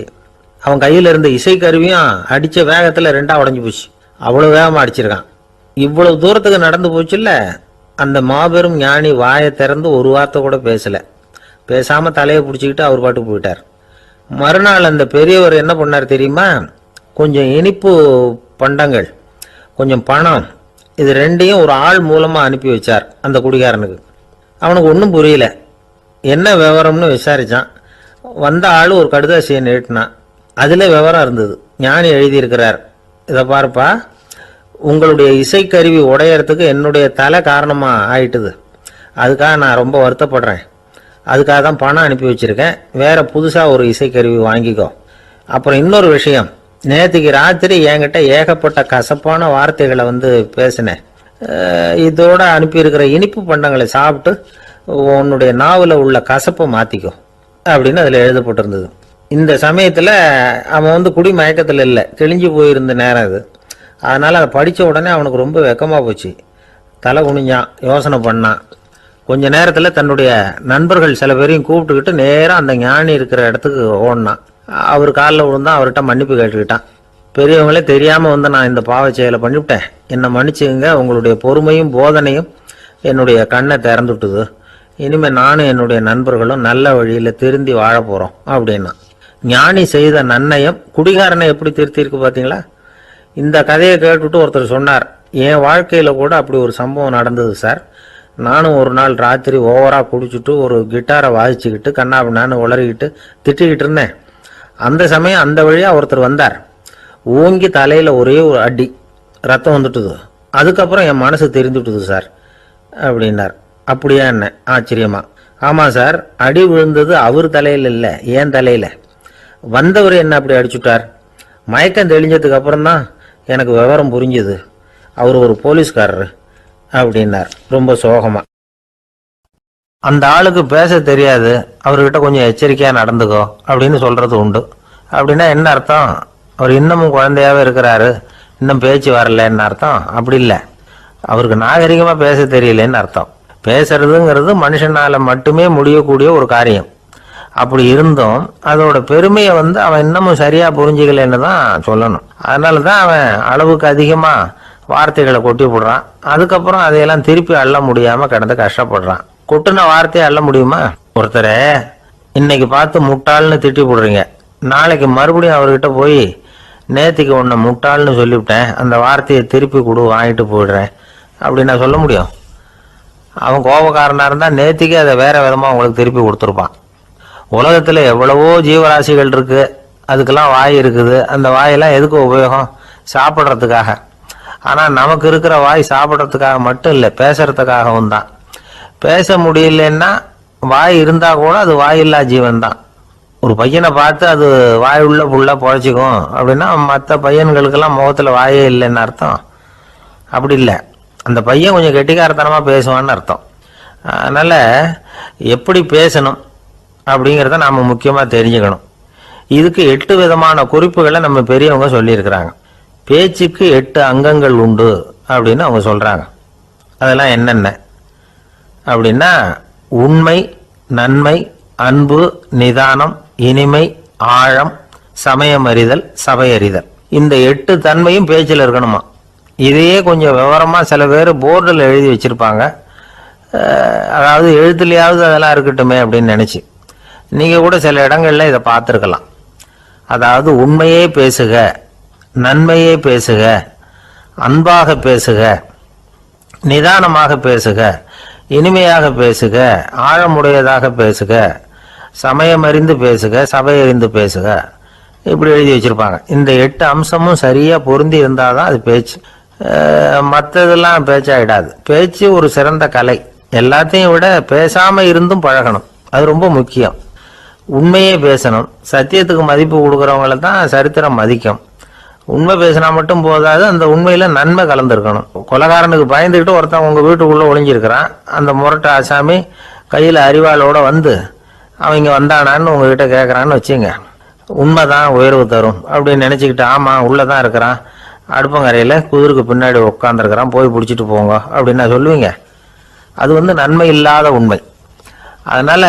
அவன் கையில் இருந்த இசைக்கருவியும் அடித்த வேகத்தில் 2ஆக உடஞ்சி போச்சு. அவ்வளோ வேகமாக அடிச்சிருக்கான். இவ்வளவு தூரத்துக்கு நடந்து போச்சு இல்லை. அந்த மாபெரும் ஞானி வாயை திறந்து ஒரு வார்த்தை கூட பேசலை. பேசாமல் தலையை பிடிச்சிக்கிட்டு அவர் பாட்டு போயிட்டார். மறுநாள் அந்த பெரியவர் என்ன பண்ணார் தெரியுமா? கொஞ்சம் இனிப்பு பண்டங்கள், கொஞ்சம் பணம், இது 2ஐயும் ஒரு ஆள் மூலமாக அனுப்பி வச்சார் அந்த குடிகாரனுக்கு. அவனுக்கு ஒன்றும் புரியல. என்ன விவரம்னு விசாரித்தான். வந்த ஆள் ஒரு கடுதாசியை நீட்டினான். அதில் விவரம் இருந்தது. ஞானி எழுதியிருக்கிறார், இதை பாருப்பா, உங்களுடைய இசைக்கருவி உடையறதுக்கு என்னுடைய தலை காரணமாக ஆயிட்டுது. அதுக்காக நான் ரொம்ப வருத்தப்படுறேன். அதுக்காக தான் பணம் அனுப்பி வச்சுருக்கேன். வேறு புதுசாக ஒரு இசைக்கருவி வாங்கிக்கோ. அப்புறம் இன்னொரு விஷயம், நேற்றுக்கு ராத்திரி என்கிட்ட ஏகப்பட்ட கசப்பான வார்த்தைகளை பேசினேன். இதோடு அனுப்பியிருக்கிற இனிப்பு பண்டங்களை சாப்பிட்டு உன்னுடைய நாவில் உள்ள கசப்பை மாற்றிக்கோ அப்படின்னு அதில் எழுதப்பட்டிருந்தது. இந்த சமயத்தில் அவன் குடி மயக்கத்தில் இல்லை, கிழிஞ்சு போயிருந்த நேரம் இது. அதனால் அதை படித்த உடனே அவனுக்கு ரொம்ப வெக்கமாக போச்சு. தலை குனிஞ்சான், யோசனை பண்ணான். கொஞ்ச நேரத்தில் தன்னுடைய நண்பர்கள் சில பேரையும் கூப்பிட்டுக்கிட்டு நேராக அந்த ஞானி இருக்கிற இடத்துக்கு ஓடினான். அவர் காலில் விழுந்தான். அவர்கிட்ட மன்னிப்பு கேட்டுக்கிட்டான். பெரியவங்களே தெரியாமல் நான் இந்த பாவ செயலை பண்ணிவிட்டேன், என்னை மன்னிச்சுங்க. உங்களுடைய பொறுமையும் போதனையும் என்னுடைய கண்ணை திறந்துட்டுது. இனிமேல் நானும் என்னுடைய நண்பர்களும் நல்ல வழியில் திருந்தி வாழ போகிறோம் அப்படின்னா. ஞானி செய்த நன்னயம் குடிகாரனை எப்படி திருத்திருக்கு பார்த்தீங்களா? இந்த கதையை கேட்டுவிட்டு ஒருத்தர் சொன்னார், என் வாழ்க்கையில் கூட அப்படி ஒரு சம்பவம் நடந்தது சார். நானும் ஒரு நாள் ராத்திரி ஓவராக குடிச்சிட்டு ஒரு கிட்டாரை வாசிச்சுக்கிட்டு கண்ணாபின்னான்னு உளறிக்கிட்டு திட்டிக்கிட்டு இருந்தேன். அந்த சமயம் அந்த வழியாக ஒருத்தர் வந்தார். ஓங்கி தலையில் ஒரே ஒரு அடி, ரத்தம் வந்துட்டுது. அதுக்கப்புறம் என் மனசு தெரிந்துவிட்டுது சார் அப்படின்னார். அப்படியா என்ன ஆச்சரியமா? ஆமாம் சார், அடி விழுந்தது அவர் தலையில் இல்லை, என் தலையில். வந்தவர் என்ன அப்படி அடிச்சுட்டார். மயக்கம் தெளிஞ்சதுக்கு அப்புறம்தான் எனக்கு விவரம் புரிஞ்சுது. அவர் ஒரு போலீஸ்காரரு அப்படின்னார் ரொம்ப சோகமா. அந்த ஆளுக்கு பேச தெரியாது, அவர்கிட்ட கொஞ்சம் எச்சரிக்கையாக நடந்துக்கோ அப்படின்னு சொல்கிறது உண்டு. அப்படின்னா என்ன அர்த்தம்? அவர் இன்னமும் குழந்தையாகவே இருக்கிறாரு, இன்னும் பேச்சு வரலன்னு அர்த்தம்? அப்படி இல்லை, அவருக்கு நாகரிகமாக பேச தெரியலன்னு அர்த்தம். பேசுறதுங்கிறது மனுஷனால் மட்டுமே முடியக்கூடிய ஒரு காரியம். அப்படி இருந்தும் அதோட பெருமையை அவன் இன்னமும் சரியாக புரிஞ்சிக்கலன்னு தான் சொல்லணும். அதனால தான் அவன் அளவுக்கு அதிகமாக வார்த்தைகளை கொட்டி போடுறான். அதுக்கப்புறம் அதையெல்லாம் திருப்பி அள்ள முடியாமல் கிடந்து கஷ்டப்படுறான். கொட்டின வார்த்தையை அள்ள முடியுமா? ஒருத்தரை இன்னைக்கு பார்த்து முட்டாள்னு திட்டி போடுறீங்க, நாளைக்கு மறுபடியும் அவர்கிட்ட போய் நேத்திக்கு உன்னை முட்டாள்னு சொல்லிவிட்டேன், அந்த வார்த்தையை திருப்பி கொடு, வாங்கிட்டு போயிடுறேன் அப்படின்னு நான் சொல்ல முடியும்? அவன் கோபக்காரனாக இருந்தால் நேத்திக்கு அதை வேற விதமாக உங்களுக்கு திருப்பி கொடுத்துருப்பான். உலகத்தில் எவ்வளவோ ஜீவராசிகள் இருக்குது, அதுக்கெல்லாம் வாய் இருக்குது. அந்த வாயெல்லாம் எதுக்கு உபயோகம்? சாப்பிட்றதுக்காக. ஆனால் நமக்கு இருக்கிற வாய் சாப்பிட்றதுக்காக மட்டும் இல்லை, பேசுறதுக்காகவும் தான். பேச முடியலன்னா வாய் இருந்தால் கூட அது வாயில்லா ஜீவன் தான். ஒரு பையனை பார்த்து அது வாய் உள்ள புள்ள பொழைச்சிக்கும் அப்படின்னா மற்ற பையன்களுக்கெல்லாம் முகத்தில் வாயே இல்லைன்னு அர்த்தம்? அப்படி இல்லை, அந்த பையன் கொஞ்சம் கெட்டிக்காரத்தனமாக பேசுவான்னு அர்த்தம். அதனால் எப்படி பேசணும் அப்படிங்கிறத நாம் முக்கியமாக தெரிஞ்சுக்கணும். இதுக்கு 8 விதமான குறிப்புகளை நம்ம பெரியவங்க சொல்லியிருக்கிறாங்க. பேச்சுக்கு 8 அங்கங்கள் உண்டு அப்படின்னு அவங்க சொல்கிறாங்க. அதெல்லாம் என்னென்ன அப்படின்னா, உண்மை, நன்மை, அன்பு, நிதானம், இனிமை, ஆழம், சமயமறிதல், சபையறிதல். இந்த 8 தன்மையும் பேச்சில் இருக்கணுமா. இதையே கொஞ்சம் விவரமாக சில பேர் போர்டில் எழுதி வச்சுருப்பாங்க. அதாவது எழுத்துலையாவது அதெல்லாம் இருக்கட்டுமே அப்படின்னு நினச்சி நீங்கள் கூட சில இடங்களில் இதை பார்த்துருக்கலாம். அதாவது உண்மையே பேசுக, நன்மையே பேசுக, அன்பாக பேசுக, நிதானமாக பேசுக, இனிமையாக பேசுக, ஆழமுடையதாக பேசுக, சமயமறிந்து பேசுக, சபையறிந்து பேசுக, இப்படி எழுதி வச்சுருப்பாங்க. இந்த 8 அம்சமும் சரியாக பொருந்தி இருந்தால் தான் அது பேச்சு. மற்றதெல்லாம் பேச்சாயிடாது. பேச்சு ஒரு சிறந்த கலை. எல்லாத்தையும் விட பேசாமல் இருந்தும் பழகணும், அது ரொம்ப முக்கியம். உண்மையே பேசணும். சத்தியத்துக்கு மதிப்பு கொடுக்குறவங்கள தான் சரித்திரம் மதிக்கும். உண்மை பேசினா மட்டும் போதாது, அந்த உண்மையில் நன்மை கலந்துருக்கணும். கொலைகாரனுக்கு பயந்துக்கிட்டு ஒருத்தன் உங்கள் வீட்டுக்குள்ளே ஒளிஞ்சிருக்கிறான். அந்த முரட்டு ஆசாமி கையில் அறிவாளோடு வந்து அவங்க வந்தானான்னு உங்ககிட்ட கேட்குறான்னு வச்சுங்க. உண்மைதான் உயர்வு தரும் அப்படின்னு நினச்சிக்கிட்டு, ஆமாம் உள்ளே தான் இருக்கிறான், அடுப்பங்கரையில் குதிருக்கு பின்னாடி உட்காந்துருக்கிறான், போய் பிடிச்சிட்டு போங்க அப்படின்னு நான் சொல்லுவீங்க? அது நன்மை இல்லாத உண்மை. அதனால்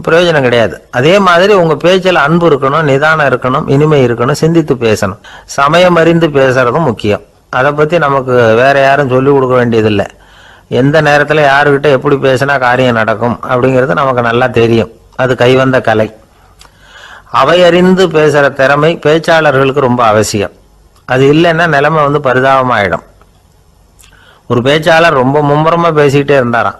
பிரயோஜனம் கிடையாது. அதே மாதிரி உங்கள் பேச்சில் அன்பு இருக்கணும், நிதானம் இருக்கணும், இனிமை இருக்கணும், சிந்தித்து பேசணும். சமயம் அறிந்து பேசுறதும் முக்கியம். அதை பற்றி நமக்கு வேற யாரும் சொல்லிக் கொடுக்க வேண்டியதில்லை. எந்த நேரத்தில் யாருக்கிட்ட எப்படி பேசினா காரியம் நடக்கும் அப்படிங்கிறது நமக்கு நல்லா தெரியும். அது கைவந்த கலை. அவையறிந்து பேசுகிற திறமை பேச்சாளர்களுக்கு ரொம்ப அவசியம். அது இல்லைன்னா நிலைமை பரிதாபமாயிடும். ஒரு பேச்சாளர் ரொம்ப மும்முரமாக பேசிக்கிட்டே இருந்தாராம்.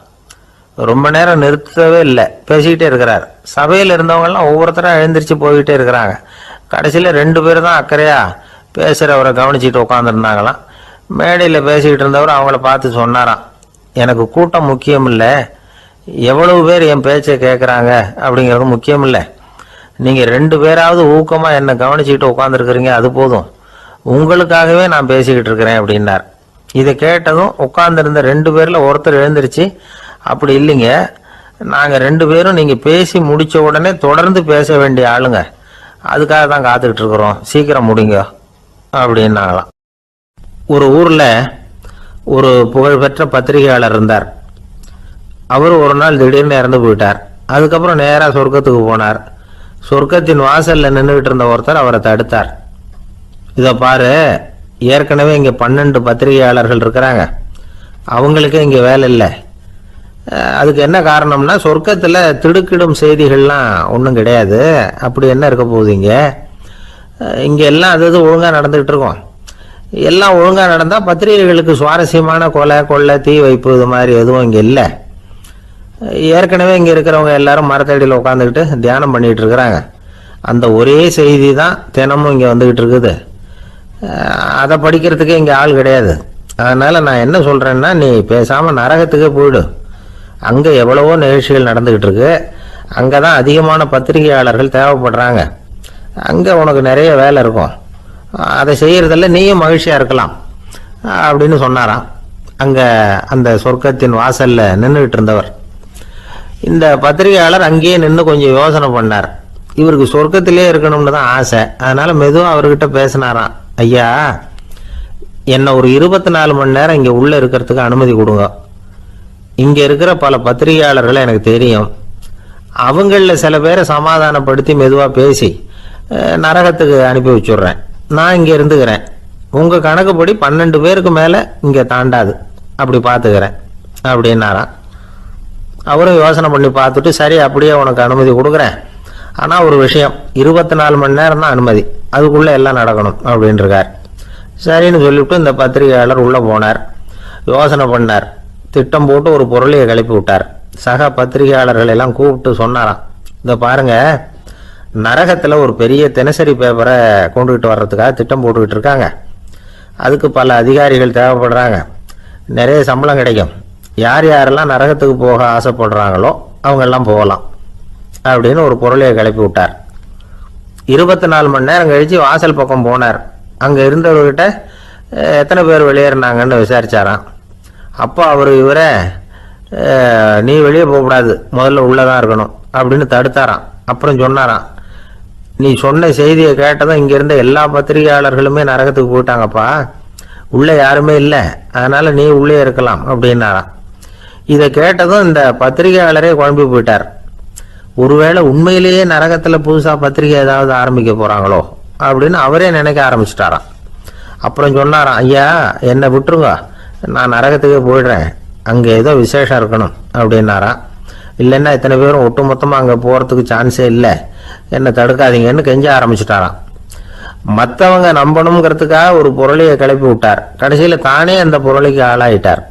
ரொம்ப நேரம் நிறுத்தவே இல்லை, பேசிக்கிட்டே இருக்கிறார். சபையில் இருந்தவங்கெல்லாம் ஒவ்வொருத்தராக எழுந்திரிச்சு போய்கிட்டே இருக்கிறாங்க. கடைசியில் 2 பேர் தான் அக்கறையாக பேசுகிறவரை கவனிச்சிட்டு உட்காந்துருந்தாங்களாம். மேடையில் பேசிக்கிட்டு இருந்தவர் அவங்கள பார்த்து சொன்னாராம், எனக்கு கூட்டம் முக்கியம் இல்லை, எவ்வளவு பேர் என் பேச்சை கேட்குறாங்க அப்படிங்கிறது முக்கியம் இல்லை. நீங்கள் 2 பேராவது ஊக்கமாக என்னை கவனிச்சிக்கிட்டு உட்காந்துருக்குறீங்க, அது போதும். உங்களுக்காகவே நான் பேசிக்கிட்டு இருக்கிறேன் அப்படின்னார். இதை கேட்டதும் உட்காந்துருந்த 2 பேரில் ஒருத்தர் எழுந்திருச்சு, அப்படி இல்லைங்க, நாங்கள் 2 பேரும் நீங்கள் பேசி முடித்த உடனே தொடர்ந்து பேச வேண்டிய ஆளுங்க, அதுக்காக தான் காத்துக்கிட்டு இருக்கிறோம், சீக்கிரம் முடிங்க அப்படின்னாங்களாம். ஒரு ஊரில் ஒரு புகழ்பெற்ற பத்திரிகையாளர் இருந்தார். அவர் ஒரு நாள் திடீர்னு இறந்து போயிட்டார். அதுக்கப்புறம் நேராக சொர்க்கத்துக்கு போனார். சொர்க்கத்தின் வாசலில் நின்றுகிட்டு இருந்த ஒருத்தர் அவரை தடுத்தார். இதை பாரு, ஏற்கனவே இங்கே 12 பத்திரிகையாளர்கள் இருக்கிறாங்க, அவங்களுக்கே இங்கே வேலை இல்லை. அதுக்கு என்ன காரணம்னா, சொர்க்கத்தில் திடுக்கிடும் செய்திகள்லாம் ஒன்றும் கிடையாது, அப்படி என்ன இருக்க போகுது இங்கே எல்லாம் அது ஒழுங்காக நடந்துகிட்டு இருக்கோம். எல்லாம் ஒழுங்காக நடந்தால் பத்திரிகைகளுக்கு சுவாரஸ்யமான கொலை கொள்ளை தீ வைப்பு இது மாதிரி எதுவும் இங்கே இல்லை. ஏற்கனவே இங்கே இருக்கிறவங்க எல்லாரும் மரத்தடியில் உட்காந்துக்கிட்டு தியானம் பண்ணிகிட்டு இருக்கிறாங்க. அந்த ஒரே செய்தி தான் தினமும் இங்கே வந்துக்கிட்டு இருக்குது. அதை படிக்கிறதுக்கே இங்கே ஆள் கிடையாது. அதனால் நான் என்ன சொல்கிறேன்னா, நீ பேசாமல் நரகத்துக்கே போயிடு. அங்கே எவ்வளவோ நிகழ்ச்சிகள் நடந்துக்கிட்டு இருக்கு, அங்கே தான் அதிகமான பத்திரிகையாளர்கள் தேவைப்படுறாங்க, அங்கே உனக்கு நிறைய வேலை இருக்கும், அதை செய்கிறதில்ல நீயும் மகிழ்ச்சியாக இருக்கலாம் அப்படின்னு சொன்னாராம். அங்கே அந்த சொர்க்கத்தின் வாசலில் நின்றுக்கிட்டு இருந்தவர். இந்த பத்திரிகையாளர் அங்கேயே நின்று கொஞ்சம் யோசனை பண்ணார். இவருக்கு சொர்க்கத்திலே இருக்கணும்னு தான் ஆசை. அதனால் மெதுவாக அவர்கிட்ட பேசினாராம், ஐயா, என்னை ஒரு 24 மணி நேரம் இங்கே உள்ளே இருக்கிறதுக்கு அனுமதி கொடுங்க. இங்கே இருக்கிற பல பத்திரிகையாளர்களை எனக்கு தெரியும், அவங்களில் சில பேரை சமாதானப்படுத்தி மெதுவாக பேசி நரகத்துக்கு அனுப்பி வச்சுட்றேன். நான் இங்கே இருந்துக்கிறேன். உங்கள் கணக்குப்படி 12 பேருக்கு மேலே இங்கே தாண்டாது, அப்படி பார்த்துக்கிறேன் அப்படின்னாராம். அவரும் யோசனை பண்ணி பார்த்துட்டு, சரி அப்படியே உனக்கு அனுமதி கொடுக்குறேன், ஆனால் ஒரு விஷயம், 24 மணி நேரம் தான் அனுமதி, அதுக்குள்ளே எல்லாம் நடக்கணும் அப்படின்னு இருக்கார். சரின்னு சொல்லிவிட்டு இந்த பத்திரிகையாளர் உள்ளே போனார். யோசனை பண்ணார், திட்டம் போட்டு ஒரு பொருளையை கிளப்பி விட்டார். சக பத்திரிகையாளர்கள் எல்லாம் கூப்பிட்டு சொன்னாராம், இதை பாருங்க, நரகத்தில் ஒரு பெரிய தினசரி பேப்பரை கொண்டுகிட்டு வர்றதுக்காக திட்டம் போட்டுக்கிட்டு இருக்காங்க. அதுக்கு பல அதிகாரிகள் தேவைப்படுறாங்க, நிறைய சம்பளம் கிடைக்கும். யார் யாரெல்லாம் நரகத்துக்கு போக ஆசைப்படுறாங்களோ அவங்கெல்லாம் போகலாம் அப்படின்னு ஒரு பொருளையை கிளப்பி விட்டார். 24 மணி நேரம் கழித்து வாசல் பக்கம் போனார். அங்கே இருந்தவர்கிட்ட எத்தனை பேர் வெளியேறினாங்கன்னு விசாரிச்சாராம். அப்போ அவர் இவரை, நீ வெளியே போகக்கூடாது, முதல்ல உள்ளே தான் இருக்கணும் அப்படின்னு தடுத்தாராம். அப்புறம் சொன்னாராம், நீ சொன்ன செய்தியை கேட்டதும் இங்கே இருந்த எல்லா பத்திரிகையாளர்களுமே நரகத்துக்கு போயிட்டாங்கப்பா, உள்ளே யாருமே இல்லை, அதனால் நீ உள்ளே இருக்கலாம் அப்படின்னாராம். இதை கேட்டதும் இந்த பத்திரிகையாளரே குழம்பி போயிட்டார். ஒருவேளை உண்மையிலேயே நரகத்தில் புதுசாக பத்திரிகை ஏதாவது ஆரம்பிக்க போகிறாங்களோ அப்படின்னு அவரே நினைக்க ஆரம்பிச்சிட்டாராம். அப்புறம் சொன்னாராம், ஐயா என்னை விட்டுருங்க, நான் நரகத்துக்கே போயிடுறேன், அங்கே ஏதோ விசேஷம் இருக்கணும் அப்படின்னாராம். இல்லைன்னா இத்தனை பேரும் ஒட்டு மொத்தமாக அங்கே போகிறதுக்கு சான்ஸே இல்லை, என்னை தடுக்காதீங்கன்னு கெஞ்ச ஆரம்பிச்சிட்டாராம். மற்றவங்க நம்பணுங்கிறதுக்காக ஒரு பொருளையை கிளப்பி விட்டார். கடைசியில் தானே அந்த பொருளைக்கு ஆளாயிட்டார்.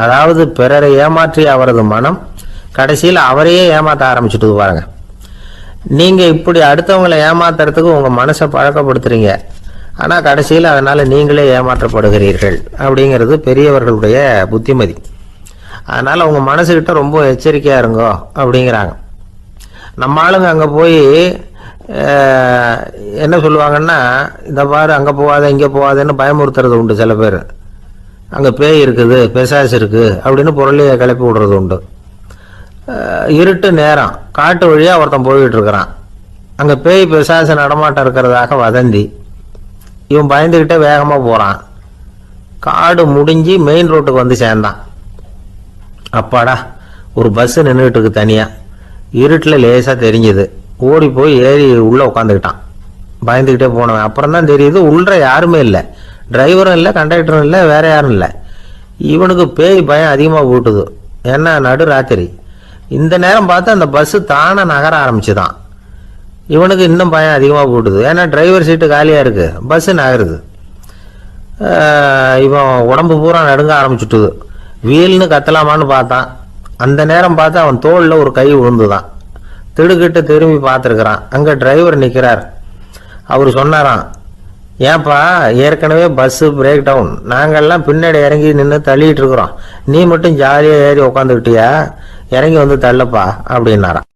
அதாவது பிறரை ஏமாற்றிய அவரது மனம் கடைசியில் அவரையே ஏமாற்ற ஆரம்பிச்சுட்டு பாருங்க. நீங்கள் இப்படி அடுத்தவங்களை ஏமாத்துறதுக்கு உங்கள் மனசை பழக்கப்படுத்துறீங்க, ஆனால் கடைசியில் அதனால் நீங்களே ஏமாற்றப்படுகிறீர்கள் அப்படிங்கிறது பெரியவர்களுடைய புத்திமதி. அதனால் உங்கள் மனசுக்கிட்ட ரொம்ப எச்சரிக்கையாக இருங்கோ அப்படிங்கிறாங்க. நம்ம ஆளுங்க அங்கே போய் என்ன சொல்லுவாங்கன்னா, இந்த பாரு அங்கே போகாத இங்கே போகாதன்னு பயமுறுத்துறது உண்டு. சில பேர் அங்கே பேய் இருக்குது, பிசாசு இருக்குது அப்படின்னு பொருளையை கிளப்பி விடுறது உண்டு. இருட்டு நேரம், காட்டு வழியாக ஒருத்தன் போய்கிட்டு இருக்கிறான், அங்கே பேய் பிசாசு நடமாட்டம் இருக்கிறதாக வதந்தி. இவன் பயந்துக்கிட்டே வேகமாக போகிறான். காடு முடிஞ்சு மெயின் ரோட்டுக்கு வந்து சேர்ந்தான். அப்பாடா, ஒரு பஸ்ஸு நின்றுட்டு இருக்கு தனியாக, இருட்டில் லேசாக தெரிஞ்சுது. ஓடி போய் ஏறி உள்ளே உட்காந்துக்கிட்டான். பயந்துக்கிட்டே போனவன் அப்புறம் தான் தெரியுது உள்ள யாருமே இல்லை, டிரைவரும் இல்லை, கண்டக்டரும் இல்லை, வேற யாரும் இல்லை. இவனுக்கு பேய் பயம் அதிகமாக போட்டுது. ஏன்னா நடு ராத்திரி, இந்த நேரம் பார்த்து அந்த பஸ்ஸு தானே நகர ஆரம்பிச்சுதான். இவனுக்கு இன்னும் பயம் அதிகமாக போட்டுது. ஏன்னா டிரைவர் சீட்டு காலியாக இருக்குது, பஸ்ஸு நகருது. இவன் உடம்பு பூரா நடுங்க ஆரம்பிச்சுட்டுது. வீல்னு கத்தலாமான்னு பார்த்தான். அந்த நேரம் பார்த்து அவன் தோளில் ஒரு கை விழுந்துதான். திடுக்கிட்டு திரும்பி பார்த்துருக்குறான். அங்கே டிரைவர் நிற்கிறார். அவர் சொன்னாராம், ஏன்பா ஏற்கனவே பஸ்ஸு பிரேக் டவுன், நாங்கள்லாம் பின்னாடி இறங்கி நின்று தள்ளிட்டு இருக்கிறோம், நீ மட்டும் ஜாலியாக ஏறி உக்காந்துக்கிட்டியா, இறங்கி வந்து தள்ளப்பா அப்படின்னாராம்.